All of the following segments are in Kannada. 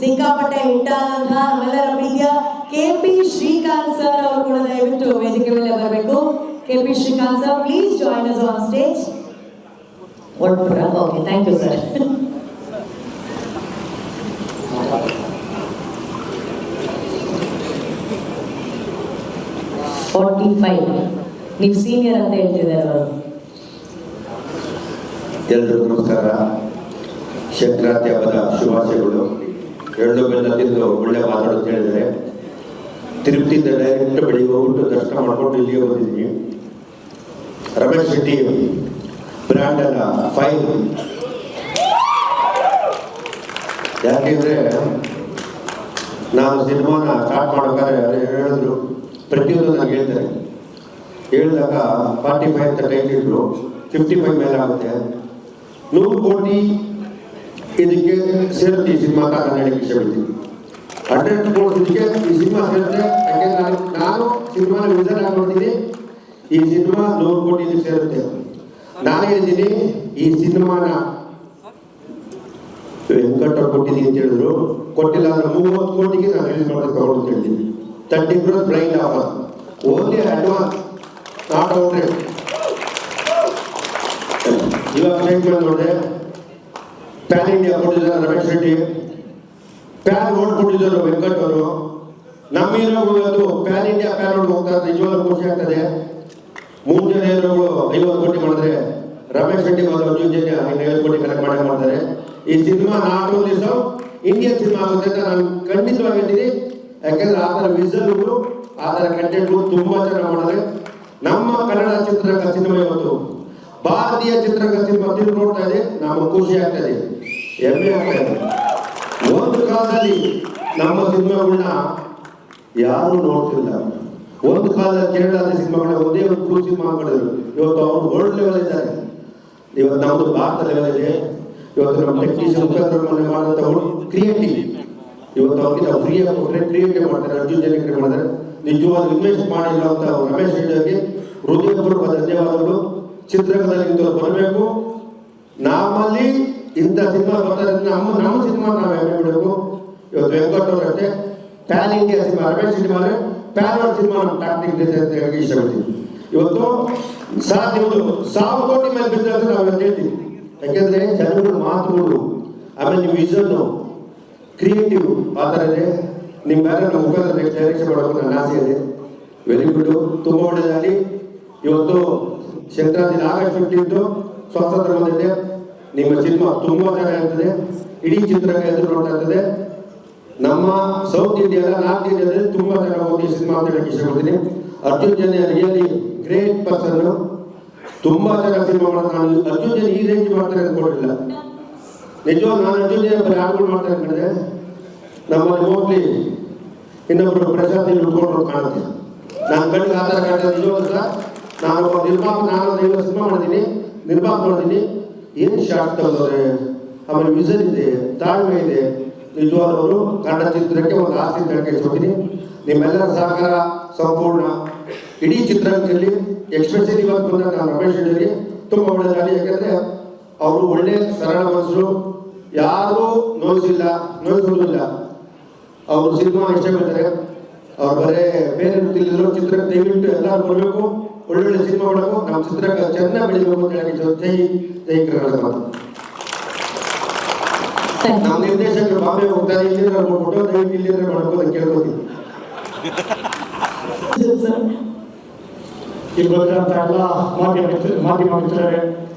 ಸಿಕ್ಕಾಪಟ್ಟೆ ಹಿಟ್ಟಾದಂತಹ ನಮ್ಮೆಲ್ಲರ ಪ್ರೀತಿಯ KP ಶ್ರೀಕಾಂತ್ ಸರ್ ಅವರು ಕೂಡ ದಯವಿಟ್ಟು ವೇದಿಕೆ ಮೇಲೆ ಬರಬೇಕು. KP Srikanth sir, please join us on stage. Okay, thank you sir. ನೀವು ಸೀನಿಯರ್ ಅಂತ ಹೇಳ್ತಿದ್ದಾರೆ ಅವರು. ಎಲ್ಲರಿಗೂ ನಮಸ್ಕಾರ. ಸಂಕ್ರಾಂತಿ ಹಬ್ಬದ ಶುಭಾಶಯಗಳು. ಎಳ್ಳು ಬೆಲ್ಲ ತಿಂದು ಒಳ್ಳೆ ಮಾತಾಡೋದು ಹೇಳಿದರೆ ತಿರುಪತಿಯಿಂದ ಡೈರೆಕ್ಟ್ ಬೆಳಿಗ್ಗೆ ಹೋಗ್ಬಿಟ್ಟು ದರ್ಶನ ಮಾಡ್ಕೊಂಡು ಇಲ್ಲಿಗೆ ಬಂದಿದ್ದೀನಿ. ರಮೇಶ್ ಶೆಟ್ಟಿ ಬ್ರ್ಯಾಂಡ್ ಅಲ್ಲ 5. ಯಾಕೆಂದ್ರೆ ನಾನು ಸಿನಿಮಾನ ಸ್ಟಾರ್ಟ್ ಮಾಡ್ಬೇಕಾದ್ರೆ ಹೇಳಿದ್ರು, ಪ್ರತಿಯೊಂದು ನನಗೆ ಹೇಳ್ತಾರೆ. ಹೇಳಿದಾಗ 45 ಅಂತ ಟೈಮ್ ಇದ್ರು, 55 ಮೇಲೆ ಆಗುತ್ತೆ. 100 ಕೋಟಿ ಇದಕ್ಕೆ ಸೇರುತ್ತೆ ಈ ಸಿನಿಮಾ ಅಂತ ನಾನು ಹೇಳಕ್ಕೆ ಇಷ್ಟಪಡ್ತೀನಿ. 100 ಕೋಟಿ ಈ ಸಿನಿಮಾ ಸೇರುತ್ತೆ. ಯಾಕೆಂದ್ರೆ ನಾನು ಸಿನಿಮಾನ ವಿಸನ್ ಹಾಕೊಡ್ತೀನಿ. ಈ ಸಿನಿಮಾ 100 ಕೋಟಿ ಇದಕ್ಕೆ ಸೇರುತ್ತೆ. ನಾನು ಹೇಳಿದ್ದೀನಿ ಈ ಸಿನಿಮಾನ ವೆಂಕಟವ್ರು ಕೊಟ್ಟಿದ್ದೀನಿ ಅಂತ ಹೇಳಿದ್ರು. ಕೊಟ್ಟಿಲ್ಲ ಅಂದ್ರೆ 30 ಕೋಟಿಗೆ ನಾನು ರಿಲೀಸ್ ಮಾಡೋದು ತಗೊಂಡು ಅಂತ ಹೇಳಿದ್ದೀನಿ. 30 crores blind offer, only advance, not outright. ಇವಾಗ ಸ್ಟೇಟ್ಮೆಂಟ್ ನೋಡಿದೆ, ಪ್ಯಾನ್ ಇಂಡಿಯಾ ಕೊಟ್ಟಿದ್ದಾರೆ ರಮೇಶ್ ಶೆಟ್ಟಿ, ಪ್ಯಾನ್ ರೋಡ್ ಕೊಟ್ಟಿದ್ದಾರೆ ವೆಂಕಟ್ ಅವರು. ನಮ್ಮ ಹೀರೋಗಳು ಇವತ್ತು ಪ್ಯಾನ್ ಇಂಡಿಯಾ ಪ್ಯಾನ್ ರೋಡ್ ಹೋಗ್ತಾರೆ. ನಿಜವಾಗ್ಲೂ ಖುಷಿ ಆಗ್ತದೆ. 3 ಜನ ಹೀರೋಗಳು 50 ಕೋಟಿ ಮಾಡಿದ್ರೆ ರಮೇಶ್ ಶೆಟ್ಟಿ ಮತ್ತು ಅರ್ಜುನ್ ಜನ್ಯ 50 ಕೋಟಿ ಕಲೆಕ್ಟ್ ಮಾಡ್ತಾರೆ. ಈ cinema not only Indian cinema ಆಗುತ್ತೆ ಅಂತ ನಾನು ಖಂಡಿತವಾಗಿ ಹೇಳ್ತೀನಿ. ಯಾಕಂದ್ರೆ ಆ ಥರ ವಿಸಲ್ಗಳು, ಆ ಥರ ಕಂಟೆಂಟ್ಗಳು ತುಂಬಾ ಚೆನ್ನಾಗಿ ಮಾಡಿದ್ರೆ. ನಮ್ಮ ಕನ್ನಡ ಚಿತ್ರರಂಗ ಸಿನಿಮಾ ಇವತ್ತು ಭಾರತೀಯ ಚಿತ್ರರಂಗ ಸಿನಿಮಾ ತಿರುಗಿ ನೋಡ್ತಾ ಇದೆ. ನಮಗೆ ಖುಷಿ ಆಗ್ತದೆ, ಹೆಮ್ಮೆ ಆಗ್ತದೆ. ಒಂದು ಕಾಲದಲ್ಲಿ ನಮ್ಮ ಸಿನಿಮಾಗಳನ್ನ ಯಾರು ನೋಡ್ತಿಲ್ಲ. ಒಂದು ಕಾಲದಲ್ಲಿ ಕೇರಳದ ಸಿನಿಮಾಗಳ ಒಂದೇ ಒಂದು ಕ್ರೂ ಸಿನಿಮಾ ಮಾಡಿದ್ರು. ಇವತ್ತು ಅವರು ವರ್ಲ್ಡ್ ಲೆವೆಲ್ ಇದ್ದಾರೆ. ಇವತ್ತು ನಮ್ಮದು ಭಾರತ ಲೆವೆಲ್ ಇದೆ. ಇವತ್ತು ನಮ್ಮ ಟೆಕ್ನಿಷಿಯನ್ ಮುಖಾಂತರ ಮಾಡಿದಂಥ ಕ್ರಿಯೇಟಿವ್ ಇವತ್ತು ಅವ್ರಿಗೆ ನಾವು ಫ್ರೀಯಾಗಿ ಕೊಟ್ಟರೆ ಕ್ರಿಯೇಟಿವ್ ಮಾಡ್ತಾರೆ. ಅರ್ಜುನ್ ಜನ್ಯ ಮಾಡ್ತಾರೆ. ನಿಜವಾದ ಇನ್ವೆಸ್ಟ್ ಮಾಡಿರುವಂಥ ರಮೇಶ್ ಶೆಟ್ಟಿಗೆ ಹೃದಯಪೂರ್ವಕ ಧನ್ಯವಾದಗಳು. ಚಿತ್ರರಂಗದಲ್ಲಿ ಇಂಥವ್ರು ಬರಬೇಕು. ನಮ್ಮಲ್ಲಿ ಇಂಥ ಸಿನಿಮಾ ಬರ್ತಾರೆ. ನಮ್ಮ ಸಿನಿಮಾ ನಾವು ಹೆಮ್ಮೆ ಬಿಡಬೇಕು. ಇವತ್ತು ವೆಂಕಟ್ ಅವರು ಅಷ್ಟೇ PAN India cinema, Ramesh Shetty ಮಾಡಿದ್ರೆ ಪ್ಯಾನ್ ವರ್ಲ್ಡ್ ಸಿನಿಮಾ ನಮ್ಮ ಟಾಕ್ಟಿಕ್ ಇಷ್ಟಪಡ್ತೀವಿ. ಇವತ್ತು ನಿಮ್ಮದು 1000 ಕೋಟಿ ಮೇಲೆ ಬಿಸ್ನೆಸ್ ನಾವು ಹೇಳ್ತೀವಿ. ಯಾಕೆಂದ್ರೆ ಜನಗಳ ಮಾತುಗಳು, ಆಮೇಲೆ ನಿಮ್ಮ ವಿಷನ್ನು ಕ್ರಿಯೇಟಿವ್ ಆ ಥರ ಇದೆ. ನಿಮ್ಮ ಬೇರೆ ನಮ್ಮ ಮುಖಾಂತರ ನೆಕ್ಸ್ಟ್ ಡೈರೆಕ್ಷನ್ ಮಾಡೋದು ನನ್ನ ಆಸೆ ಇದೆ. ವೆರಿ ಗುಡ್, ತುಂಬ ಒಳ್ಳೆಯದಾಗಲಿ. ಇವತ್ತು ಸಂಕ್ರಾಂತಿ ಆಗಸ್ಟ್ 15 ಸ್ವಾತಂತ್ರ್ಯ ಬಂದಿದೆ. ನಿಮ್ಮ ಸಿನಿಮಾ ತುಂಬಾ ಚೆನ್ನಾಗಿರ್ತದೆ. ಇಡೀ ಚಿತ್ರರಂಗ ಎದುರು ನೋಡ್ತಾ ಇರ್ತದೆ. ನಮ್ಮ ಸೌತ್ ಇಂಡಿಯಾ ನಾರ್ತ್ ಇಂಡಿಯಾದಲ್ಲಿ ತುಂಬಾ ಚೆನ್ನಾಗಿ ಹೋಗಿ ಸಿನಿಮಾ ಅಂತ ಹೇಳಕ್ಕೆ ಇಷ್ಟಪಡ್ತೀನಿ. Arjun Janya really great person, ತುಂಬಾ ಚೆನ್ನಾಗಿ ಸಿನಿಮಾ ಮಾಡೋದು. ನಾನು ಅರ್ಜುನ್ ಜನ್ಯ ಈ ರೇಂಜ್ ಮಾಡ್ತಾರೆ ಅಂದ್ಕೊಂಡಿಲ್ಲ. ನಿಜವಾಗ ನಾನು ಅರ್ಜುನ್ ಜನ್ಯ ಬರೀ ಹಾಡುಗಳು ಮಾಡ್ತಾ ಇದ್ದೆ. ನಮ್ಮಲ್ಲಿ ಮೋಸ್ಟ್ಲಿ ಇನ್ನೊಬ್ರು ಪ್ರಶಾಂತ್ ಉಳ್ಕೊಂಡ್ರು ಕಾಣುತ್ತೆ. ನಾನು ಕಣ್ಣಿಗೆ ಆ ಥರ ಕಾಣ್ತದೆ. ನಿಜವಾಗ ನಾನು ನಿರ್ಮಾಪ, ನಾನು 50 ಸಿನಿಮಾ ಮಾಡಿದ್ದೀನಿ, ನಿರ್ಮಾಪ ಮಾಡಿದ್ದೀನಿ. ಏನು ಶಾರ್ಟ್ ತಗೋದ್ರೆ, ಆಮೇಲೆ ವಿಷನ್ ಇದೆ, ತಾಳ್ಮೆ ಇದೆ. ನಿಜವಾದವರು ಕನ್ನಡ ಚಿತ್ರಕ್ಕೆ ಒಂದು ಆಸ್ತಿ ಹೇಳ್ಕೊಳ್ತೀನಿ. ನಿಮ್ಮೆಲ್ಲರ ಸಹಕಾರ ಸಂಪೂರ್ಣ ಇಡೀ ಚಿತ್ರರಂಗದಲ್ಲಿ, ಎಕ್ಸ್ಪೆಷಲಿ ಇವತ್ತು ಬಂದಾಗ ನಾನು ರಮೇಶ್ ಶೆಟ್ಟಿಗೆ ತುಂಬ ಒಳ್ಳೆಯದಾಗಲಿ. ಯಾಕಂದರೆ ಅವರು ಒಳ್ಳೆ ಸರಳ ಮನಸ್ಸರು, ಯಾರೂ ನೋಯಿಸೋದಿಲ್ಲ. ಅವರು ಸಿನಿಮಾ ಇಷ್ಟಪಡ್ತಾರೆ. ಅವ್ರು ಬರೇ ಬೇರೆ ತಿಳಿದ್ರು ಚಿತ್ರ ದಯವಿಟ್ಟು ಎಲ್ಲರೂ ಬರಬೇಕು, ಒಳ್ಳೊಳ್ಳೆ ಸಿನಿಮಾ ಮಾಡಬೇಕು, ನಮ್ಮ ಚಿತ್ರರಂಗ ಚೆನ್ನಾಗಿ ಬೆಳಿಬೇಕು ಅಂತ ಹೇಳಿ ಜೈ ಕರ್ನಾಟಕ ಮಾತು. ನಮ್ಮ ನಿರ್ದೇಶಕರು ಬಾಂಬೆ ಹೋಗ್ತಾರೆ, ಇಲ್ಲಿಂದ ಫೋಟೋ ದಯವಿಟ್ಟು ಇಲ್ಲಿಂದ ಮಾಡ್ಬೋದು ಅಂತ ಕೇಳ್ಕೊತೀನಿ. ಇಲ್ಲಿ ಬಂದಂಥ ಎಲ್ಲ ಮಾಧ್ಯಮ ಮಿತ್ರರೇ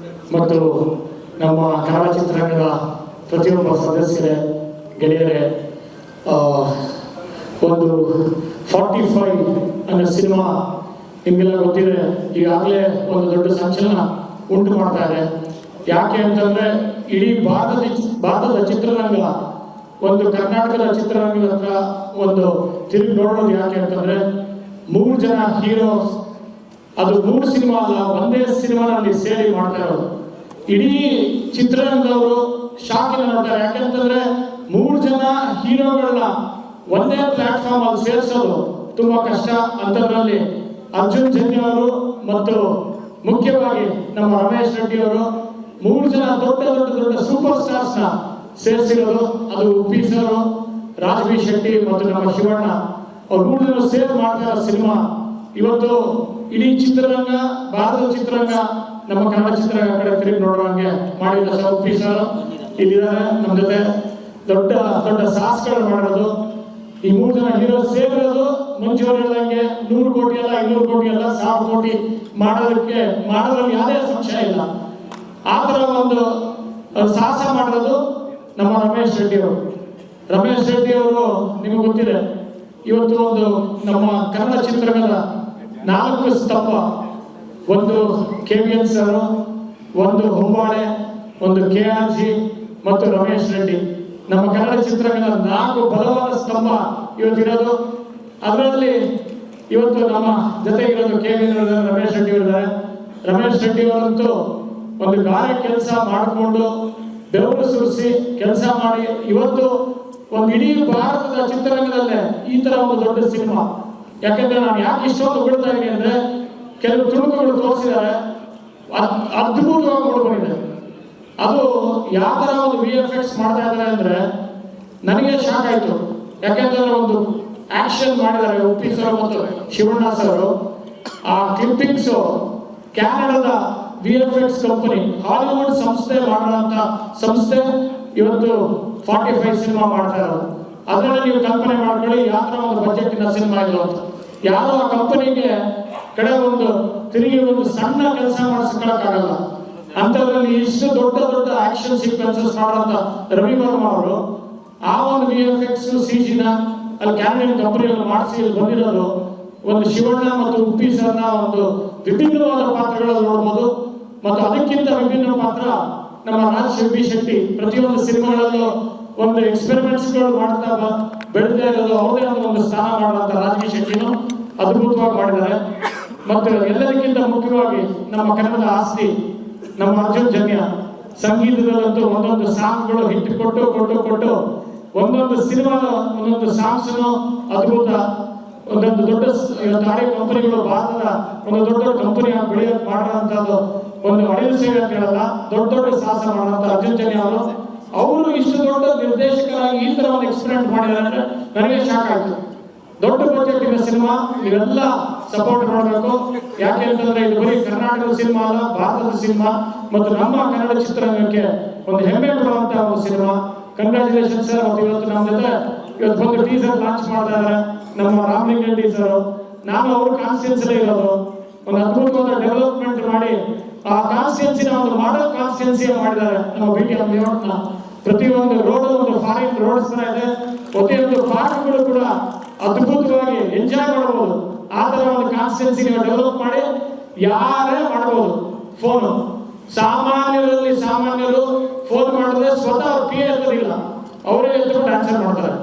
ಮತ್ತು ನಮ್ಮ ಕನ್ನಡ ಚಿತ್ರರಂಗದ ಪ್ರತಿಯೊಬ್ಬ ಸದಸ್ಯರೇ, ಗೆಳೆಯರೇ, ಒಂದು 45 ಅನ್ನೋ ಸಿನಿಮಾ ನಿಮಗೆಲ್ಲ ಗೊತ್ತಿದೆ. ಈಗಾಗಲೇ ಒಂದು ದೊಡ್ಡ ಸಂಚಲನ ಉಂಟು ಮಾಡ್ತಾ ಇದೆ. ಯಾಕೆ ಅಂತಂದ್ರೆ ಇಡೀ ಭಾರತದ ಚಿತ್ರರಂಗ ಒಂದು ಕರ್ನಾಟಕದ ಚಿತ್ರರಂಗದ ಹತ್ರ ಒಂದು ತಿರುಗಿ ನೋಡೋದು. ಯಾಕೆ ಅಂತಂದ್ರೆ 3 ಜನ ಹೀರೋಸ್, ಅದು 3 ಸಿನಿಮಾ ಅಲ್ಲ, ಒಂದೇ ಸಿನಿಮಾನಲ್ಲಿ ಸೇರಿ ಮಾಡ್ತಾ ಇರೋದು. ಇಡೀ ಚಿತ್ರರಂಗದವರು ಶಾಕಿನ ನೋಡ್ತಾರೆ. ಯಾಕೆಂತಂದ್ರೆ 3 ಜನ ಹೀರೋಗಳನ್ನ ಒಂದೇ ಪ್ಲಾಟ್ಫಾರ್ಮ್ ಅಲ್ಲಿ ಸೇರಿಸೋದು ತುಂಬಾ ಕಷ್ಟ. ಅಂತದ್ರಲ್ಲಿ ಅರ್ಜುನ್ ಜನ್ಯ ಅವರು ಮತ್ತು ಮುಖ್ಯವಾಗಿ ನಮ್ಮ ರಮೇಶ್ ಶೆಟ್ಟಿ ಅವರು 3 ಜನ ದೊಡ್ಡ ಸೂಪರ್ ಸ್ಟಾರ್ಸ್ ನ ಸೇರಿಸಿರೋದು. ಅದು ಉಪ್ಪಿ ಸರ್, ರಾಜ್ ಬಿ ಶೆಟ್ಟಿ ಮತ್ತು ನಮ್ಮ ಶಿವಣ್ಣ ಅವ್ರು ಮೂರು ಜನ ಸೇರ್ ಮಾಡ್ತಾ ಇರೋ ಸಿನಿಮಾ ಇವತ್ತು ಇಡೀ ಚಿತ್ರರಂಗ, ಭಾರತದ ಚಿತ್ರರಂಗ, ನಮ್ಮ ಕನ್ನಡ ಚಿತ್ರರಂಗ ಕಡೆ ತಿರುಗಿ ನೋಡುವಂಗೆ ಮಾಡಿದ ಉಪ್ಪಿ ಸರ್ ಇಲ್ಲಿದ್ದಾರೆ ನಮ್ಮ ಜೊತೆ. ದೊಡ್ಡ ದೊಡ್ಡ ಸಾಹಸಗಳು ಮಾಡೋದು, ಈ ಮೂರು ಜನ ಹೀರೋ ಸೇರಿರೋದು ಮುಂಚೆ ಹೇಳ್ದಂಗೆ 100 ಕೋಟಿ ಅಲ್ಲ, 200 ಕೋಟಿ ಅಲ್ಲ, 1000 ಕೋಟಿ ಮಾಡೋದ್ರಲ್ಲಿ ಯಾವುದೇ ಸಂಶಯ ಇಲ್ಲ. ಆ ಥರ ಒಂದು ಸಾಹಸ ಮಾಡಿರೋದು ನಮ್ಮ ರಮೇಶ್ ರೆಡ್ಡಿ ಅವರು. ರಮೇಶ್ ರೆಡ್ಡಿ ಅವರು ನಿಮಗೆ ಗೊತ್ತಿದೆ, ಇವತ್ತು ಒಂದು ನಮ್ಮ ಕನ್ನಡ ಚಿತ್ರರಂಗದ 4 ಸ್ತಂಭ, ಒಂದು KVN ಸರ್, ಒಂದು ಹೊಂಬಾಳೆ, ಒಂದು KRG ಮತ್ತು ರಮೇಶ್ ರೆಡ್ಡಿ. ನಮ್ಮ ಕನ್ನಡ ಚಿತ್ರರಂಗದ 4 ಬಲವಾದ ಸ್ತಂಭ ಇವತ್ತಿರೋದು. ಅದರಲ್ಲಿ ಇವತ್ತು ನಮ್ಮ ಜೊತೆ ಇರೋದು KVN ರಮೇಶ್ ರೆಡ್ಡಿ ಅವರಿದ್ದಾರೆ. ರಮೇಶ್ ರೆಡ್ಡಿ ಅವರಂತೂ ಒಂದು ಕಾರ್ಯ ಕೆಲಸ ಮಾಡಿಕೊಂಡು ಬೆವರು ಸುರಿಸಿ ಕೆಲಸ ಮಾಡಿ ಇವತ್ತು ಒಂದು ಇಡೀ ಭಾರತದ ಚಿತ್ರರಂಗದಲ್ಲೇ ಈ ತರ ಒಂದು ದೊಡ್ಡ ಸಿನಿಮಾ. ಯಾಕೆಂದ್ರೆ ನಾನು ಯಾಕೆ ಇಷ್ಟೊಂದು ಬಿಡ್ತಾ ಇದ್ದೀನಿ ಅಂದ್ರೆ, ಕೆಲವು ತುಣುಕುಗಳು ತೋರಿಸಿದ್ದಾರೆ, ಅದ್ಭುತವಾಗಿ ನೋಡ್ಕೊಂಡಿದೆ. ಅದು ಯಾವ ತರ ಒಂದು VFX ಮಾಡ್ತಾ ಇದ್ದಾರೆ ಅಂದ್ರೆ ನನಗೆ ಶಾಕ್ ಆಯ್ತು. ಯಾಕೆಂದ್ರೆ ಒಂದು ಆಕ್ಷನ್ ಮಾಡಿದ್ದಾರೆ ಉಪ್ಪಿ ಸರ್ ಮತ್ತು ಶಿವಣ್ಣ ಸರ್. ಆ ಕ್ಲಿಪ್ಪಿಂಗ್ಸ್ ಕ್ಯಾನಡಾದ VFX ಕಂಪನಿ, ಹಾಲಿವುಡ್ ಸಂಸ್ಥೆ ಮಾಡುವಂತ ಸಂಸ್ಥೆ ಇವತ್ತು 45 ಸಿನಿಮಾ ಮಾಡ್ತಾ ಇರೋದು. ಅದರಲ್ಲಿ ನೀವು ಕಲ್ಪನೆ ಮಾಡ್ಕೊಳ್ಳಿ ಯಾವ ತರ ಒಂದು ಬಜೆಟ್ ಇನ ಸಿನಿಮಾ ಇಲ್ಲ ಅಂತ. ಯಾರು ಆ ಕಂಪನಿಗೆ ಕಡೆ ಒಂದು ತಿರುಗಿ ಒಂದು ಸಣ್ಣ ಕೆಲಸ ಮಾಡಿಸ್ಕೊಳಕ್ಕಾಗಲ್ಲ. ಅಂತದ್ರಲ್ಲಿ ಇಷ್ಟು ದೊಡ್ಡ ದೊಡ್ಡ ಆಕ್ಷನ್ ಸೀಕ್ವೆನ್ಸಸ್ ಮಾಡುವಂತ ರವಿ ವರ್ಮ ಅವರು ಆ ಒಂದು VFX CGನ ಅಲ್ಲಿ ಕ್ಯಾನಡಿಯನ್ ಕಂಪನಿಯನ್ನು ಮಾಡಿಸಿ ಇಲ್ಲಿ ಬಂದಿರೋದು. ಒಂದು ಶಿವಣ್ಣ ಮತ್ತು ಉಪ್ಪಿ ಸರ್ನ ಒಂದು ವಿಭಿನ್ನವಾದ ಪಾತ್ರಗಳಲ್ಲಿ ನೋಡ್ಬೋದು. ಮತ್ತು ಅದಕ್ಕಿಂತ ವಿಭಿನ್ನ ಪಾತ್ರ ನಮ್ಮ ರಾಜ್ ಬಿ ಶೆಟ್ಟಿ. ಪ್ರತಿಯೊಂದು ಸಿನಿಮಾಗಳಲ್ಲೂ ಒಂದು ಎಕ್ಸ್ಪೆರಿಮೆಂಟ್ಸ್ಗಳು ಮಾಡ್ತಾ ಬೆಳೆದೇ ಇರೋದು, ಅವ್ರದೇ ಒಂದು ಸ್ಥಾನ ಮಾಡುವಂತ ರಾಜ್ ಬಿ ಶೆಟ್ಟಿನೂ ಅದ್ಭುತವಾಗಿ ಮಾಡಿದ್ದಾರೆ. ಮತ್ತು ಎಲ್ಲದಕ್ಕಿಂತ ಮುಖ್ಯವಾಗಿ ನಮ್ಮ ಕನ್ನಡದ ಆಸ್ತಿ ನಮ್ಮ ಅರ್ಜುನ್ ಜನ್ಯ. ಸಂಗೀತದಲ್ಲಂತೂ ಒಂದೊಂದು ಸಾಂಗ್ಗಳು ಹಿಟ್ ಕೊಟ್ಟು ಒಂದೊಂದು ಸಿನಿಮಾದ ಒಂದೊಂದು ಸಾಂಗ್ಸ್ ಅದ್ಭುತ. ಒಂದೊಂದು ದೊಡ್ಡ ಆಡಿಯೋ ಕಂಪನಿಗಳು ಭಾರತದ ಒಂದು ದೊಡ್ಡ ಕಂಪನಿ ಬೆಳೆಯೋಕೆ ಮಾಡುವಂತದ್ದು ಒಂದು ಅಳಿಲು ಸೇವೆ ಅಂತ ಹೇಳಲ್ಲ, ದೊಡ್ಡ ದೊಡ್ಡ ಸಾಹಸ ಮಾಡುವಂತ ಅರ್ಜುನ್ ಜನ್ಯ ಅವರು ಇಷ್ಟು ದೊಡ್ಡ ನಿರ್ದೇಶಕರಾಗಿ ಈ ತರ ಒಂದು ಎಕ್ಸ್ಪೆರಿಮೆಂಟ್ ಮಾಡಿದ್ದಾರೆ ಅಂದ್ರೆ ನನಗೆ ಶಾಕ್ ಆಯ್ತು. ದೊಡ್ಡ ಬಜೆಟ್ ಇನ ಸಿನಿಮಾ, ನೀವೆಲ್ಲ ಸಪೋರ್ಟ್ ಮಾಡಬೇಕು. ಯಾಕೆ ಅಂತಂದ್ರೆ ಇದು ಬರೀ ಕರ್ನಾಟಕದ ಸಿನಿಮಾ ಅಲ್ಲ, ಭಾರತದ ಸಿನಿಮಾ ಮತ್ತು ನಮ್ಮ ಕನ್ನಡ ಚಿತ್ರರಂಗಕ್ಕೆ ಒಂದು ಹೆಮ್ಮೆ ಕೊಡುವಂತ ಒಂದು ಸಿನಿಮಾ. Congratulation sir. ಮತ್ತು ಇವತ್ತು ನಮ್ಮ ಜೊತೆ ಇವತ್ತು ಒಂದು ಟೀಸರ್ ಲಾಂಚ್ ಮಾಡ್ತಾ ಇದ್ದಾರೆ ನಮ್ಮ ರಾಮಲಿಂಗರೆಡ್ಡಿ ಸರ್. ನಾನು ಅವ್ರ ಕಾನ್ಸ್ಟಿಟ್ಯೂನ್ಸಿ ಇರೋದು, ಒಂದು ಅದ್ಭುತವಾದ ಡೆವಲಪ್ಮೆಂಟ್ ಮಾಡಿ ಆ ಕಾನ್ಸ್ಟಿಟ್ಯೂನ್ಸಿನ ಒಂದು ಮಾಡಲ್ ಕಾನ್ಸ್ಟಿಟ್ಯೂನ್ಸಿ ಮಾಡಿದ್ದಾರೆ ನಮ್ಮ BTM ಲೇಔಟ್ನ. ಪ್ರತಿಯೊಂದು ರೋಡ್ ಒಂದು ಫಾರಿನ್ ರೋಡ್ಸ್ ತರ ಇದೆ. ಪ್ರತಿಯೊಂದು ಪಾರ್ಕ್ಗಳು ಕೂಡ ಅದ್ಭುತವಾಗಿ ಎಂಜಾಯ್ ಮಾಡಬಹುದು. ಆ ತರ ಒಂದು ಕಾನ್ಸ್ಟಿಟ್ಯೂನ್ಸಿ ನೀವು ಡೆವಲಪ್ ಮಾಡಿ ಯಾರೇ ಮಾಡಬಹುದು. ಫೋನು ಸಾಮಾನ್ಯರು ಫೋನ್ ಮಾಡಿದ್ರೆ ಸ್ವತಃ PA ಇರೋದಿಲ್ಲ, ಅವರೇ ಎದ್ದು ಆನ್ಸರ್ ಮಾಡ್ತಾರೆ.